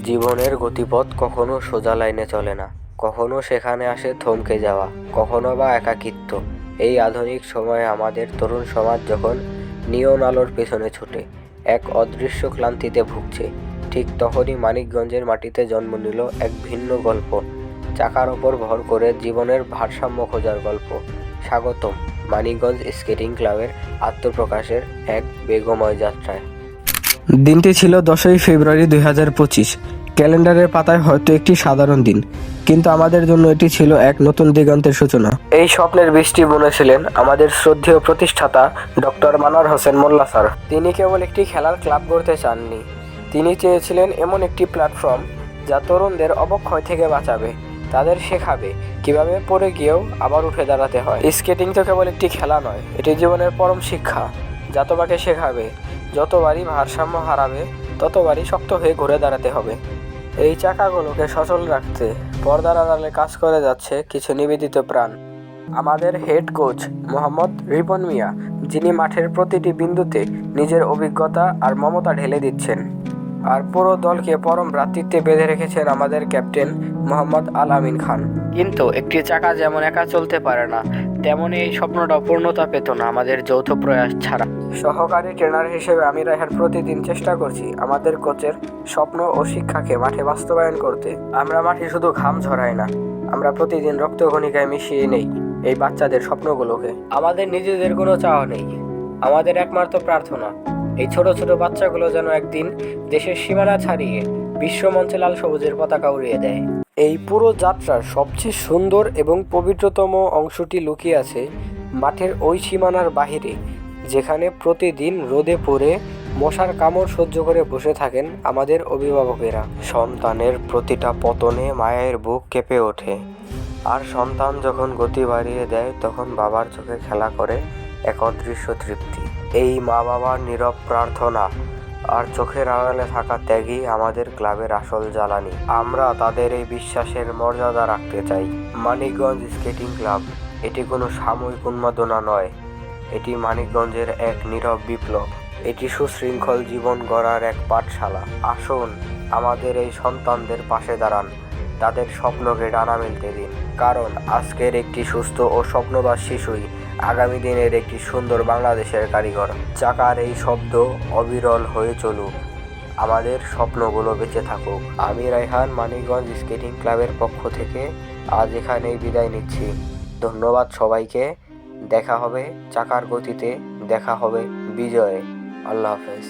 জীবনের গতিপথ কখনো সোজা লাইনে চলে না, কখনো সেখানে আসে থমকে যাওয়া, কখনো বা একাকিত্ব। এই আধুনিক সময়ে আমাদের তরুণ সমাজ যখন নিয়ন আলোর পেছনে ছুটে এক অদৃশ্য ক্লান্তিতে ভুগছে, ঠিক তখনই মানিকগঞ্জের মাটিতে জন্ম নিল এক ভিন্ন গল্প, চাকার ওপর ভর করে জীবনের ভারসাম্য খোঁজার গল্প। স্বাগতম মানিকগঞ্জ স্কেটিং ক্লাবের আত্মপ্রকাশের এক বেগময় যাত্রায়। দিনটি ছিল 10ই ফেব্রুয়ারি 2025। ক্যালেন্ডারের পাতায় হয়তো একটি সাধারণ দিন, কিন্তু আমাদের জন্য এটি ছিল এক নতুন দিগন্তের সূচনা। এই স্বপ্নের বৃষ্টি বুনেছিলেন আমাদের শ্রদ্ধেয় প্রতিষ্ঠাতা ডক্টর মানার হোসেন মোল্লা স্যার। তিনি কেবল একটি খেলার ক্লাব গড়তে চাননি, তিনি চেয়েছিলেন এমন একটি প্ল্যাটফর্ম যা তরুণদের অবক্ষয় থেকে বাঁচাবে, তাদের শেখাবে কিভাবে পড়ে গিয়েও আবার উঠে দাঁড়াতে হয়। স্কেটিং তো কেবল একটি খেলা নয়, এটি জীবনের পরম শিক্ষা, যা তোমাকে শেখাবে যতবারই ভারসাম্য হারাবে ততবারই শক্ত হয়ে ঘুরে দাঁড়াতে হবে। এই চাকাগুলোকে সচল রাখতে পর্দার আড়ালে কাজ করে যাচ্ছে কিছু নিবেদিত প্রাণ। আমাদের হেড কোচ মোহাম্মদ রিপন মিয়া, যিনি মাঠের প্রতিটি বিন্দুতে নিজের অভিজ্ঞতা আর মমতা ঢেলে দিচ্ছেন, আর পুরো দলকে পরম ভ্রাতৃত্বে বেঁধে রেখেছেন আমাদের ক্যাপ্টেন মোহাম্মদ আল আমিন খান। কিন্তু একটি চাকা যেমন একা চলতে পারে না, তেমনই এই স্বপ্নটা পূর্ণতা পেত না আমাদের যৌথ প্রয়াস ছাড়া। সহকারী ট্রেনার হিসেবে আমি রায়হান প্রতিদিন চেষ্টা করছি আমাদের কোচের স্বপ্ন ও শিক্ষাকে মাঠে বাস্তবায়ন করতে। আমরা মাঠে শুধু ঘাম ঝরাই না, আমরা প্রতিদিন রক্তকণিকায় মিশিয়ে নেই এই বাচ্চাদের স্বপ্নগুলোকে। আমাদের নিজেদের কোনো চাওয়া নেই, আমাদের একমাত্র প্রার্থনা এই ছোট ছোট বাচ্চাগুলো যেন একদিন দেশের সীমানা ছাড়িয়ে বিশ্বমঞ্চে লাল সবুজের পতাকা উড়িয়ে দেয়। এই পুরো যাত্রার সবচেয়ে সুন্দর এবং পবিত্রতম অংশটি লুকিয়ে আছে মাঠের ওই সীমানার বাহিরে, যেখানে প্রতিদিন রোদে পড়ে মশার কামড় সহ্য করে বসে থাকেন আমাদের অভিভাবকেরা। সন্তানের প্রতিটা পতনে মায়ের বুক কেঁপে ওঠে, আর সন্তান যখন গতি বাড়িয়ে দেয় তখন বাবার চোখে খেলা করে এক অদৃশ্য তৃপ্তি। এই মা বাবার নীরব প্রার্থনা আর চোখের আড়ালে থাকা ত্যাগই আমাদের ক্লাবের আসল জ্বালানি। আমরা তাদের এই বিশ্বাসের মর্যাদা রাখতে চাই। মানিকগঞ্জ স্কেটিং ক্লাব এটি কোনো সাময়িক উন্মাদনা নয়, এটি মানিকগঞ্জের এক নীরব বিপ্লব, এটি সুশৃঙ্খল জীবন গড়ার এক পাঠশালা। আসুন আমাদের এই সন্তানদের পাশে দাঁড়ান, তাদের স্বপ্নকে ডানা মেলতে দিন, কারণ আজকের একটি সুস্থ ও স্বপ্নবাজ শিশুই আগামী দিনের একটি সুন্দর বাংলাদেশের কারিগর। চাকার এই শব্দ অবিরল হয়ে চলুক, আমাদের স্বপ্নগুলো বেঁচে থাকুক। আমি রায়হান মানিকগঞ্জ স্কেটিং ক্লাবের পক্ষ থেকে আজ এখানেই বিদায় নিচ্ছি। ধন্যবাদ সবাইকে। দেখা হবে চাকার গতিতে, দেখা হবে বিজয়ে। আল্লাহ হাফেজ।